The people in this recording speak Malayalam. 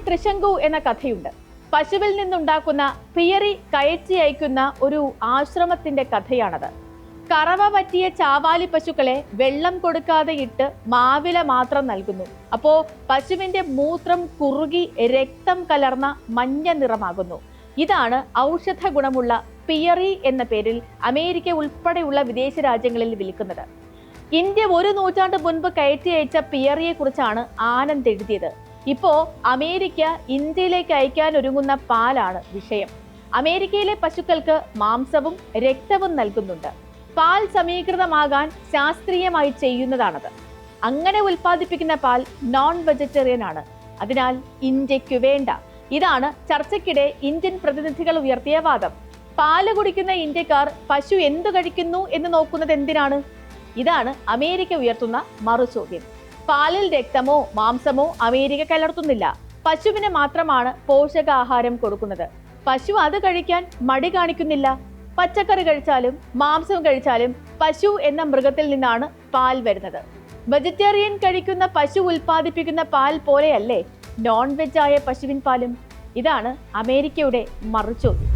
ത്രിശങ്കു എന്ന കഥയുണ്ട്. പശുവിൽ നിന്നുണ്ടാക്കുന്ന പിയറി കയറ്റി അയക്കുന്ന ഒരു ആശ്രമത്തിന്റെ കഥയാണത്. കറവ പറ്റിയ ചാവാലി പശുക്കളെ വെള്ളം കൊടുക്കാതെ ഇട്ട് മാവില മാത്രം നൽകുന്നു. അപ്പോ പശുവിന്റെ മൂത്രം കുറുകി രക്തം കലർന്ന മഞ്ഞ നിറമാകുന്നു. ഇതാണ് ഔഷധ ഗുണമുള്ള പിയറി എന്ന പേരിൽ അമേരിക്ക ഉൾപ്പെടെയുള്ള വിദേശ രാജ്യങ്ങളിൽ വിൽക്കുന്നത്. ഇന്ത്യ 1 നൂറ്റാണ്ട് മുൻപ് കയറ്റി അയച്ച പിയറിയെ കുറിച്ചാണ് ആനന്ദ് എഴുതിയത്. ഇപ്പോ അമേരിക്ക ഇന്ത്യയിലേക്ക് അയക്കാൻ ഒരുങ്ങുന്ന പാലാണ് വിഷയം. അമേരിക്കയിലെ പശുക്കൾക്ക് മാംസവും രക്തവും നൽകുന്നുണ്ട്. പാൽ സമീകൃതമാകാൻ ശാസ്ത്രീയമായി ചെയ്യുന്നതാണത്. അങ്ങനെ ഉൽപ്പാദിപ്പിക്കുന്ന പാൽ നോൺ വെജിറ്റേറിയൻ ആണ്. അതിനാൽ ഇന്ത്യക്ക് വേണ്ട. ഇതാണ് ചർച്ചയ്ക്കിടെ ഇന്ത്യൻ പ്രതിനിധികൾ ഉയർത്തിയ വാദം. പാല് കുടിക്കുന്ന ഇന്ത്യക്കാർ പശു എന്തു കഴിക്കുന്നു എന്ന് നോക്കുന്നത് എന്തിനാണ്? ഇതാണ് അമേരിക്ക ഉയർത്തുന്ന മറുചോദ്യം. പാലിൽ രക്തമോ മാംസമോ അമേരിക്ക കലർത്തുന്നില്ല. പശുവിന് മാത്രമാണ് പോഷകാഹാരം കൊടുക്കുന്നത്. പശു അത് കഴിക്കാൻ മടി കാണിക്കുന്നില്ല. പച്ചക്കറി കഴിച്ചാലും മാംസം കഴിച്ചാലും പശു എന്ന മൃഗത്തിൽ നിന്നാണ് പാൽ വരുന്നത്. വെജിറ്റേറിയൻ കഴിക്കുന്ന പശു ഉൽപ്പാദിപ്പിക്കുന്ന പാൽ പോലെയല്ലേ നോൺ വെജ് ആയ പശുവിൻ പാലും? ഇതാണ് അമേരിക്കയുടെ മറുചോദ്യം.